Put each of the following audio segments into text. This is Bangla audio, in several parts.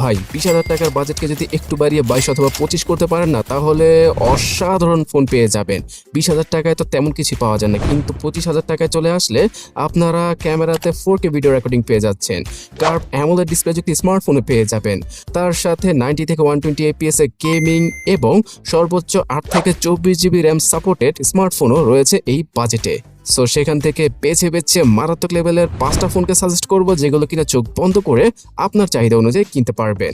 ভাই 20,000 টাকার বাজেটকে যদি একটু বাড়িয়ে 22 অথবা 25 করতে পারেন না, তাহলে অসাধারণ ফোন পেয়ে যাবেন। 20,000 টাকায় তো তেমন কিছু পাওয়া যায় না, কিন্তু 25,000 টাকায় চলে আসলে আপনারা ক্যামেরাতে 4K ভিডিও রেকর্ডিং পেয়ে যাচ্ছেন। কার্ভ অ্যামোলেড ডিসপ্লে যুক্ত স্মার্টফোনে পেয়ে যাবেন। তার সাথে 90 থেকে 120 FPS এর গেমিং এবং সর্বোচ্চ 8 থেকে 24 জিবি র্যাম সাপোর্টেড স্মার্টফোনও রয়েছে এই বাজেটে। সো সেখান থেকে বেছে বেছে মারাত্মক লেভেলের 5টা ফোনকে সাজেস্ট করব, যেগুলো কিনা চোখ বন্ধ করে আপনার চাহিদা অনুযায়ী কিনতে পারবেন।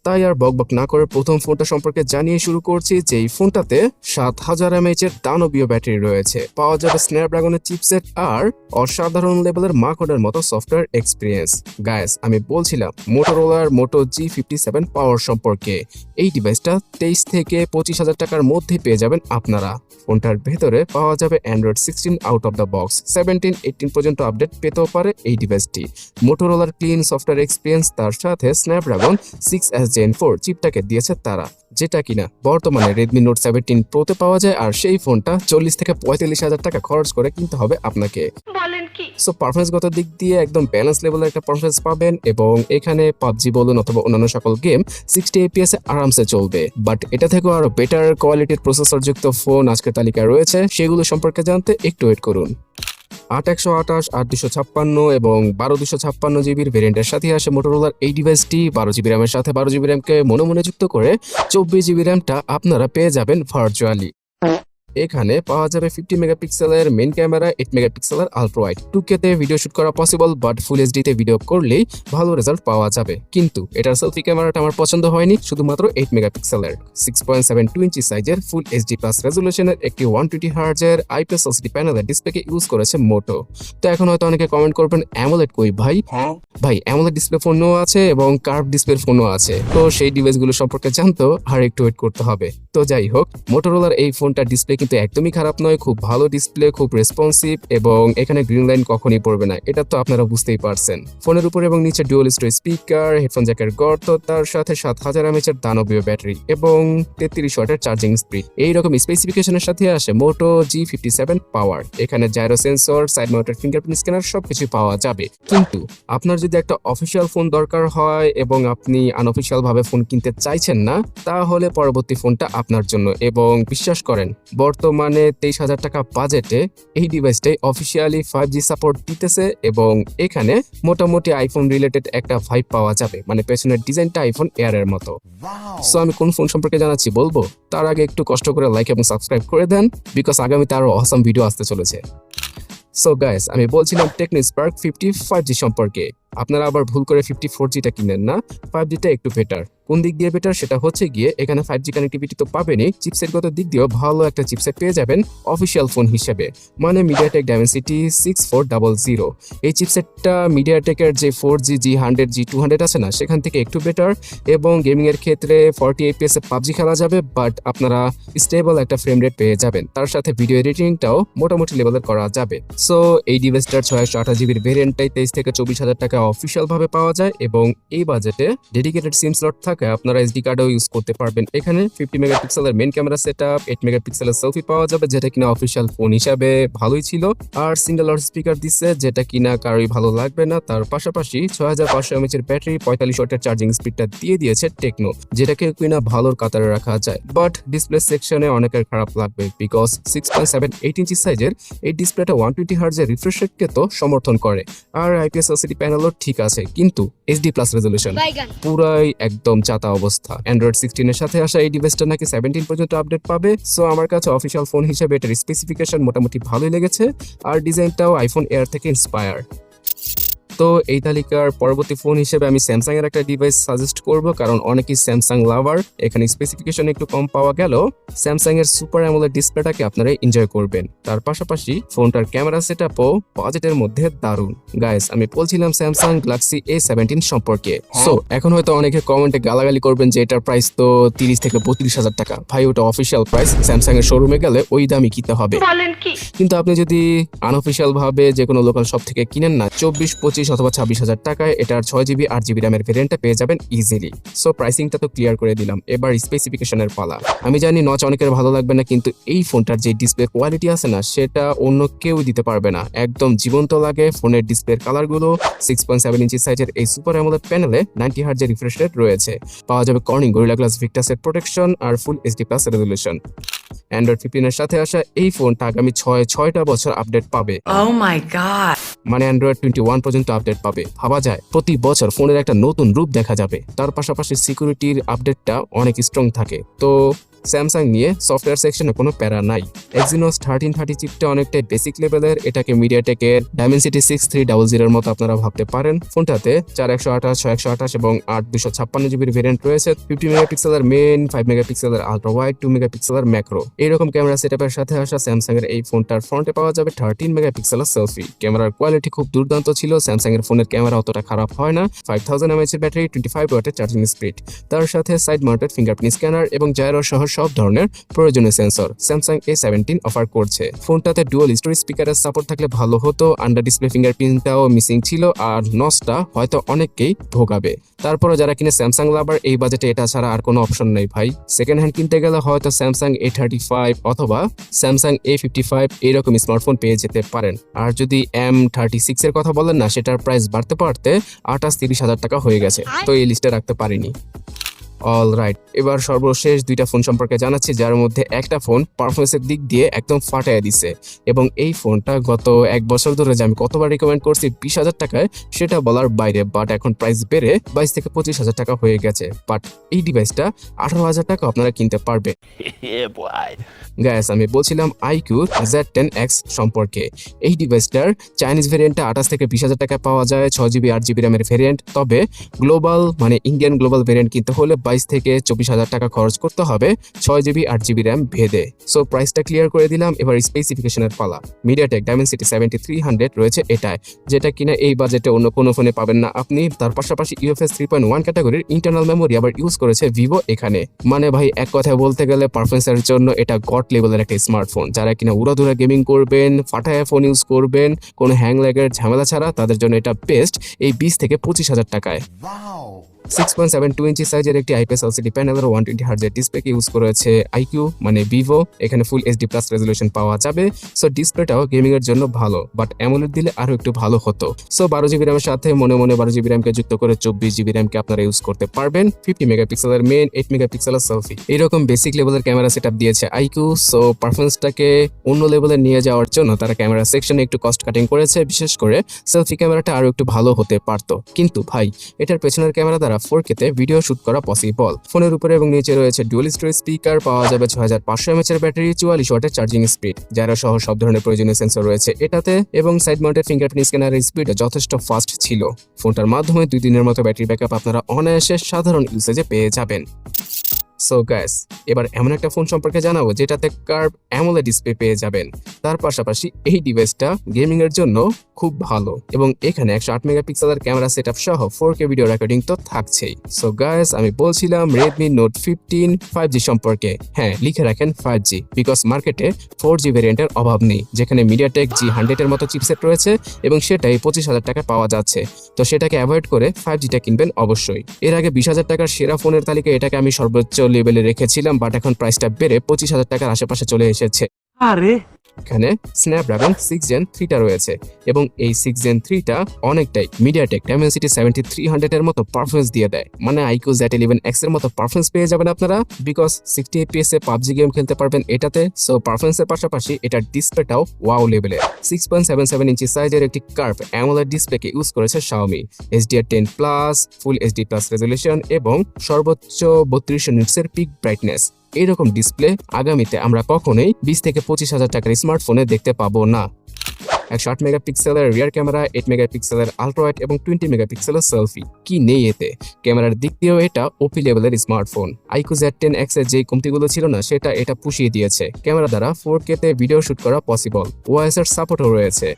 তাই আর বকবক না করে প্রথম ফোনটা সম্পর্কে জানিয়ে শুরু করছি, যে এই ফোনটাতে 7000 mAh এর দানবীয় ব্যাটারি রয়েছে, পাওয়া যাবে স্ন্যাপড্রাগনের চিপসেট আর অসাধারণ লেভেলের মাকড়ের মতো সফটওয়্যার এক্সপিরিয়েন্স। গাইস, আমি বলছিলাম মোটোরোলার মোটো G57 পাওয়ার সম্পর্কে। এই ডিভাইসটা 23 থেকে 25,000 টাকার মধ্যে পেয়ে যাবেন আপনারা। ফোনটার ভেতরে পাওয়া যাবে Android 16 out of the box, 17, 18 পর্যন্ত আপডেট পেতেও পারে এই ডিভাইসটি। মোটোরোলার ক্লিন সফটওয়্যার এক্সপিরিয়েন্স, তার সাথে স্ন্যাপড্রাগন 6S Gen 4 চিপটাকে দিয়েছে তারা, যেটা কিনা বর্তমানে রেডমি নোট 17 প্রোতে পাওয়া যায়। আর সেই ফোনটা 40 থেকে 45,000 টাকা খরচ করে কিনতে হবে আপনাকে। সো পারফরমেন্সগত দিক দিয়ে একদম ব্যালেন্স লেভেলের একটা পারফরমেন্স পাবেন, এবং এখানে পাবজি বলুন অথবা অন্যান্য সকল গেম 60 FPS এ আরামসে চলবে। বাট এটা থেকেও আরো বেটার কোয়ালিটির প্রসেসর যুক্ত ফোন আজকের তালিকায় রয়েছে, সেগুলো সম্পর্কে জানতে একটু ওয়েট করুন। 8128, 8256 এবং 12256 জিবির ভেরিয়েন্টের সাথে আসে মোটোরোলার এই ডিভাইসটি। 12 জিবি র্যামের সাথে 12 জিবি র্যামকে মনে যুক্ত করে 24 জিবি র্যামটা আপনারা পেয়ে যাবেন ভার্চুয়ালি। এখানে পাওয়া যাবে 50 মেগাপিক্সেলের মেইন ক্যামেরা, 8 মেগাপিক্সেলের আলট্রা ওয়াইড। 2K তে ভিডিও শুট করা পসিবল, বাট ফুল এইচডি তে ভিডিও করলেই ভালো রেজাল্ট পাওয়া যাবে। কিন্তু এটার সেলফি ক্যামেরাটা আমার পছন্দ হয়নি, শুধুমাত্র 8 মেগাপিক্সেলের 6.72 ইঞ্চি সাইজের ফুল এইচডি প্লাস রেজুলেশনের একটি 120 হার্জের আইপিএস এলসিডি প্যানেলের ডিসপ্লেকে ইউজ করেছে মোটো। তো এখন হয়তো অনেকে কমেন্ট করবেন, অ্যামোলেড কই ভাই? ভাই, অ্যামোলেড ডিসপ্লে ফোনও আছে এবং কার্ভ ডিসপ্লের ফোনও আছে। তো সেই ডিভাইসগুলো সম্পর্কে জানতেও আর একটু ওয়েট করতে হবে। তো যাই হোক, মোটোরোলার এই ফোনটার ডিসপ্লে কিন্তু একদমই খারাপ নয়, খুব ভালো ডিসপ্লে, খুব রেসপন্সিভ, এবং এখানে গ্রিন লাইন কখনই পড়বে না, এটা তো আপনারা বুঝতেই পারছেন। ফোনের উপর এবং নিচে ডুয়াল স্টোরেজ স্পিকার, হেডফোন জ্যাকের গর্ত, তার সাথে 7000 mAh এর দানবীয় ব্যাটারি এবং 33 ওয়াটের চার্জিং স্পিড। এইরকম স্পেসিফিকেশনের সাথে আসে মোটো G57 পাওয়ার। এখানে gyro sensor, side mounted fingerprint scanner সবকিছু পাওয়া যাবে। কিন্তু আপনার যদি একটা অফিসিয়াল ফোন দরকার হয় এবং আপনি আনঅফিসিয়াল ভাবে ফোন কিনতে চাইছেন না, তাহলে পরবর্তী ফোনটা আপনার জন্য। এবং বিশ্বাস করেন, বর্তমানে 23,000 টাকা বাজেটে এই ডিভাইসটাই অফিসিয়ালি 5G সাপোর্ট দিতেছে, এবং এখানে মোটামুটি আইফোন রিলেটেড একটা ভাইব পাওয়া যাবে, মানে পেছনের ডিজাইনটা আইফোন এয়ারের মতো। সো আমি কোন ফোন সম্পর্কে জানাচ্ছি বলবো, তার আগে একটু কষ্ট করে লাইক এবং সাবস্ক্রাইব করে দেন, বিকজ আগামীতে আরো অসাম ভিডিও আসতে চলেছে। সো গাইস, আমি বলছিলাম টেকনো স্পার্ক 50 5G সম্পর্কে। আপনারা আবার ভুল করে 54Gটা কিনেন না, 5Gটা একটু বেটার। কোন দিক দিয়ে বেটার? সেটা হচ্ছে গিয়ে এখানে 5G কানেক্টিভিটি তো পাবেনই, চিপসেটগত দিক দিয়েও ভালো একটা চিপসেট পেয়ে যাবেন অফিসিয়াল ফোন হিসেবে, মানে মিডিয়াটেক ডাইমেনসিটি 6400। এই চিপসেটটা মিডিয়াটেকের যে 4G G100 G200 আছে না, সেখান থেকে একটু বেটার, এবং গেমিং এর ক্ষেত্রে 40 FPS এ পাবজি খেলা যাবে, বাট আপনারা স্টেবল একটা ফ্রেম রেট পেয়ে যাবেন। তার সাথে ভিডিও এডিটিংটাও মোটামুটি লেভেলের করা যাবে। সো এই ডিভাইসটার 628 জিবির ভেরিয়েন্টটাই 23 থেকে 24,000 টাকা অফিসিয়াল ভাবে পাওয়া যায়, এবং এই বাজেটে ডেডিকেটেড সিম স্লট থাকে, আপনারা এসডি কার্ডও ইউজ করতে পারবেন। এখানে 50 মেগাপিক্সেলের মেইন ক্যামেরা সেটআপ, 8 মেগাপিক্সেলের সেলফি পাওয়া যাবে, যেটা কিনা অফিসিয়াল ফোন হিসাবে ভালোই ছিল। আর সিঙ্গেল লাউড স্পিকার দিচ্ছে, যেটা কিনা কারোই ভালো লাগবে না। তার পাশাপাশি 6500 mAh এর ব্যাটারি, 45 ওয়াটের চার্জিং স্পিডটা দিয়ে দিয়েছে টেকনো, যেটাকে কিনা ভালোর কাতারে রাখা যায়। বাট ডিসপ্লে সেকশনে অনেকের খারাপ লাগবে, বিকজ 6.78 ইঞ্চি সাইজের এই ডিসপ্লেটা 120 হার্জের রিফ্রেশ রেটকে তো সমর্থন করে। আর আইপিএস এলসিডি প্যানেলও ঠিক আছে, কিন্তু এইচডি প্লাস রেজুলেশন পুরাই একদম চাতা অবস্থা। অ্যান্ড্রয়েড 16 এর সাথে আসা এই ডিভাইসটা নাকি 17 পর্যন্ত আপডেট পাবে। সো আমার কাছে অফিসিয়াল ফোন হিসেবে এটার স্পেসিফিকেশন মোটামুটি ভালোই লেগেছে, আর ডিজাইনটাও আইফোন এয়ার থেকে ইন্সপায়ার। তো এই তালিকার পরবর্তী ফোন হিসেবে আমি স্যামসাং এর একটা ডিভাইস সাজেস্ট করব, কারণ অনেকেই স্যামসাং লাভার। এখানে স্পেসিফিকেশন একটু কম পাওয়া গেল, স্যামসাং এর সুপার অ্যামোলেড ডিসপ্লেটাকে আপনারা এনজয় করবেন। তার পাশাপাশি ফোনটার ক্যামেরা সেটআপও বাজেটের মধ্যে দারুণ। গাইস, আমি বলছিলাম স্যামসাং গ্যালাক্সি A17 সম্পর্কে। সো এখন হয়তো অনেকে কমেন্টে গালাগালি করবেন যে এটার প্রাইস তো 30 থেকে 32,000 টাকা। ভাই, ওটা অফিসিয়াল প্রাইস, স্যামসাং এর শোরুমে গেলে ওই দামই কিনতে হবে। কিন্তু আপনি যদি আনঅফিসিয়াল ভাবে যে কোনো লোকাল শপ থেকে কিনেন না, 24-25 অথবা 26,000 টাকায় এটার 6GB 8GB র্যামের ভেরিয়েন্টটা পেয়ে যাবেন ইজিলি। সো প্রাইসিংটা তো ক্লিয়ার করে দিলাম, এবার স্পেসিফিকেশনের পালা। আমি জানি নচ অনেকের ভালো লাগবে না, কিন্তু এই ফোনটার যে ডিসপ্লে কোয়ালিটি আছে না, সেটা অন্য কেউ দিতে পারবে না। একদম জীবন্ত লাগে। ফোনের ডিসপ্লের কালারগুলো 6.7 ইঞ্চি সাইজের এই সুপার অ্যামোলেড প্যানেলে 90 হার্জের রিফ্রেশ রেট রয়েছে। পাওয়া যাবে কর্নিং গরিলা গ্লাস ভিক্টাসের প্রোটেকশন আর full HD plus resolution. Android 15 এর সাথে আসা এই ফোনটা আগামী 6টা বছর আপডেট পাবে। Oh my god! মানে অ্যান্ড্রয়েড 21 পর্যন্ত আপডেট পাবে। ভাবা যায়, প্রতি বছর ফোনের একটা নতুন রূপ দেখা যাবে। তার পাশাপাশি সিকিউরিটির আপডেটটা অনেক স্ট্রং থাকে। তো স্যামসাং নিয়ে সফটওয়্যার সেকশনে কোনো প্যারা নাই। Exynos 1330 চিপটা অনেকটাই বেসিক লেভেলের। এটাকে মিডিয়াটেকের ডাইমেনসিটি 6300 এর মতো আপনারা ভাবতে পারেন। ফোনটাতে 4128, 6128 এবং 8256GB ভেরিয়েন্ট রয়েছে। 50 মেগাপিক্সেলের মেইন, 5 মেগাপিক্সেলের আলট্রা ওয়াইড, 2 মেগাপিক্সেলের ম্যাক্রো। এইরকম ক্যামেরা সেটআপের সাথে আসা স্যামসাং এর এই ফোনটার ফ্রন্টে পাওয়া যাবে 13 মেগাপিক্সেলের সেলফি। ক্যামেরার কোয়ালিটি খুব দুর্দান্ত ছিল। স্যামসাং এর ফোনের ক্যামেরা অতটা খারাপ হয় না। 5000 mAh এর ব্যাটারি, 25 ওয়াটের চার্জিং স্পিড। তার সাথে সাইড মাউন্টেড ফিঙ্গারপ্রিন্ট স্ক্যানার এবং জাইরো সহ সব ধরনের প্রয়োজনীয় সেন্সর স্যামসাং A17 অফার করছে। ফোনটাতে ডুয়াল স্টোরেজ স্পিকারের সাপোর্ট থাকলে ভালো হতো। আন্ডার ডিসপ্লে ফিঙ্গারপ্রিন্টটাও মিসিং ছিল, আর নচটা হয়তো অনেককেই ভোগাবে। তারপরে যারা কিনে স্যামসাং লাভার, এই বাজেটে এটা ছাড়া আর কোনো অপশন নেই ভাই। সেকেন্ড হ্যান্ড কিনতে গেলে হয়তো স্যামসাং A35 অথবা স্যামসাং A55 এইরকম স্মার্টফোন পেয়ে যেতে পারেন। আর যদি M36 এর কথা বলেন না, সেটার প্রাইস বাড়তে বাড়তে 28-30 হাজার টাকা হয়ে গেছে। তো এই লিস্টে রাখতে পারিনি। অল রাইট, এবার সর্বশেষ দুইটা ফোন সম্পর্কে জানাচ্ছি, যার মধ্যে একটা ফোন পারফরমেন্সের দিক দিয়ে একদম ফাটাইয়া দিছে। এবং এই ফোনটা গত 1 বছর ধরে যে আমি কতবার রিকমেন্ড করছি 20,000 টাকায়, সেটা বলার বাইরে। বাট এখন প্রাইস বেড়ে 22 থেকে 25,000 টাকা হয়ে গেছে। বাট এই ডিভাইসটা 18,000 টাকা আপনারা কিনতে পারবে। গাইস, আমি বলছিলাম IQ Z10X সম্পর্কে। এই ডিভাইসটার চাইনিজ ভেরিয়েন্টটা 28 থেকে 20,000 টাকায় পাওয়া যায়, 6GB 8GB র্যামের ভেরিয়েন্ট। তবে গ্লোবাল মানে ইন্ডিয়ান গ্লোবাল ভেরিয়েন্ট কিনতে হলে 22 থেকে 24,000 টাকা খরচ করতে হবে 6GB 8GB র্যাম ভেদে। সো প্রাইসটা ক্লিয়ার করে দিলাম, এবার স্পেসিফিকেশনের পালা। মিডিয়াটেক ডাইমেনসিটি 7300 রয়েছে এটায়, যেটা কিনা এই বাজেটে অন্য কোনো ফোনে পাবেন না আপনি। তার পাশাপাশি UFS 3.1 ক্যাটাগরির ইন্টারনাল মেমোরি আবার ইউজ করেছে ভিভো এখানে। মানে ভাই, এক কথায় বলতে গেলে পারফরমেন্সের জন্য এটা গড লেভেলের একটা স্মার্টফোন। যারা কিনা উড়াধুরা গেমিং করবেন, ফাটায় ফোন ইউজ করবেন কোনো হ্যাং ল্যাগের ঝামেলা ছাড়া, তাদের জন্য এটা বেস্ট এই 20 থেকে 25,000 টাকায়। 6.72 ইঞ্চি সাইজের একটি IPS LCD প্যানেলের 120 হার্জের ডিসপ্লেকে ইউজ করেছে IQ মানে ভিভো। এখানে ফুল এইচডি প্লাস রেজলিউশন পাওয়া যাবে। সো ডিসপ্লেটাও গেমিং এর জন্য ভালো, বাট AMOLED দিলে আরো একটু ভালো হতো। সো 12GB র্যামের সাথে মনে 12GB র্যামকে যুক্ত করে 24GB র্যামকে আপনারা ইউজ করতে পারবেন। 50 মেগাপিক্সেলের মেইন, 8 মেগাপিক্সেলের সেলফি, এরকম বেসিক লেভেলের ক্যামেরা সেটআপ দিয়েছে IQ। সো পারফরমেন্সটাকে অন্য লেভেলে নিয়ে যাওয়ার জন্য তারা ক্যামেরা সেকশনে একটু কস্ট কাটিং করেছে। বিশেষ করে সেলফি ক্যামেরাটা আরো একটু ভালো হতে পারতো। কিন্তু ভাই, এটার পেছনের ক্যামেরা দ্বারা 4K তে ভিডিও শুট করা পসিবল। ফোনের উপরে এবং নিচে রয়েছে ডুয়াল স্টোরেজ স্পিকার, পাওয়া যাবে 6500 mAh এর ব্যাটারি, 44 ওয়াটের চার্জিং স্পিড, যারা সহ সব ধরনের প্রয়োজনীয় সেন্সর রয়েছে এটাতে। এবং সাইড মাউন্টেড ফিঙ্গারপ্রিন্ট স্ক্যানারের স্পিড যথেষ্ট ফাস্ট ছিল। ফোনটার মাধ্যমে 2 দিনের মতো ব্যাটারি ব্যাকআপ আপনারা অনায়াসে সাধারণ ইউসেজে পেয়ে যাবেন। সো গাইস, এবার এমন একটা ফোন সম্পর্কে জানাবো যেটাতে কার্ভ AMOLED ডিসপ্লে পেয়ে যাবেন। তার পাশাপাশি এই ডিভাইসটা গেমিং এর জন্য খুব ভালো এবং এখানে 108 মেগাপিক্সেলের ক্যামেরা সেটআপ সহ 4K ভিডিও রেকর্ডিং তো থাকছেই। সো গাইস, আমি বলছিলাম Redmi Note 15 5G সম্পর্কে। হ্যাঁ, লিখে রাখেন 5G, বিকজ মার্কেটে 4G ভেরিয়েন্টের অভাব নেই, যেখানে মিডিয়াটেক G100 এর মতো চিপসেট রয়েছে এবং সেটাই 25,000 টাকা পাওয়া যাচ্ছে। তো সেটাকে অ্যাভয়েড করে 5Gটা কিনবেন অবশ্যই। এর আগে 20,000 টাকার সেরা ফোনের তালিকায় এটাকে আমি সর্বোচ্চ লেভেলে রেখেছিলাম, বাট এখন প্রাইসটা বেড়ে 25,000 টাকার আশেপাশে চলে এসেছে। আরে এখানে স্ন্যাপড্রাগন 6 Gen 3টা রয়েছে এবং এই 6 Gen 3টা অনেকটাই মিডিয়াটেক ডাইমেনসিটি 7300 এর মতো পারফরমেন্স দিয়ে দেয়। মানে IQ Z11X এর মতো পারফরমেন্স পেয়ে যাবেন আপনারা, because 60 FPS A PUBG game খেলতে পারবেন এটাতে। সো পারফরমেন্সের পাশাপাশি এটার ডিসপ্লেটাও ওয়াও লেভেলের। 6.77 ইঞ্চি সাইজের একটি কার্ভ AMOLED ডিসপ্লেকে ইউজ করেছে Xiaomi। HDR10+, ফুল এইচডি প্লাস রেজলিউশন এবং সর্বোচ্চ 3200 নিটসের পিক ব্রাইটনেস। এইরকম ডিসপ্লে আগামীতে আমরা কখনোই 20 থেকে 25,000 টাকার স্মার্টফোনে দেখতে পাবো না। 108 মেগাপিক্সেলের রিয়ার ক্যামেরা, 8 মেগাপিক্সেলের আলট্রা ওয়াইড এবং 20 মেগাপিক্সেলের সেলফি। কি নেই এতে? ক্যামেরার দিক দিয়েও এটা ওপি লেভেলের স্মার্টফোন। IQ Z10X এর যে কমতিগুলো ছিল না, সেটা এটা পুষিয়ে দিয়েছে। ক্যামেরা দ্বারা 4K তে ভিডিও শুট করা পসিবল। OIS এর সাপোর্টও রয়েছে।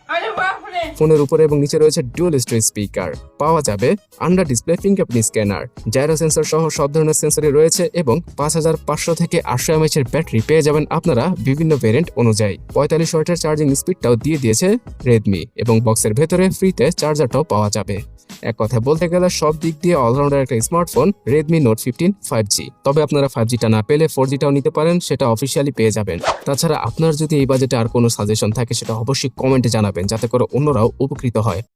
ফোনের উপরে এবং নিচে রয়েছে ডুয়াল স্টোরেজ স্পিকার, পাওয়া যাবে under display fingerprint scanner, gyro sensor সহ সব ধরনের সেন্সরই রয়েছে এবং 5500 থেকে 800 mAh এর ব্যাটারি পেয়ে যাবেন আপনারা বিভিন্ন ভেরিয়েন্ট অনুযায়ী। 45 ওয়াটের চার্জিং স্পিডটাও দিয়ে দিয়েছে রেডমি এবং বক্সের ভেতরে ফ্রিতে চার্জারটাও পাওয়া যাবে। এক কথায় বলতে গেলে সব দিক দিয়ে অলরাউন্ডার একটা স্মার্টফোন রেডমি নোট 15 5G। তবে আপনারা 5Gটা না পেলে 4Gটাও নিতে পারেন, সেটা অফিসিয়ালি পেয়ে যাবেন। তাছাড়া আপনার যদি এই বাজেটে আর কোনো সাজেশন থাকে সেটা অবশ্যই কমেন্টে জানাবেন, যাতে করে অন্যরাও উপকৃত হয়।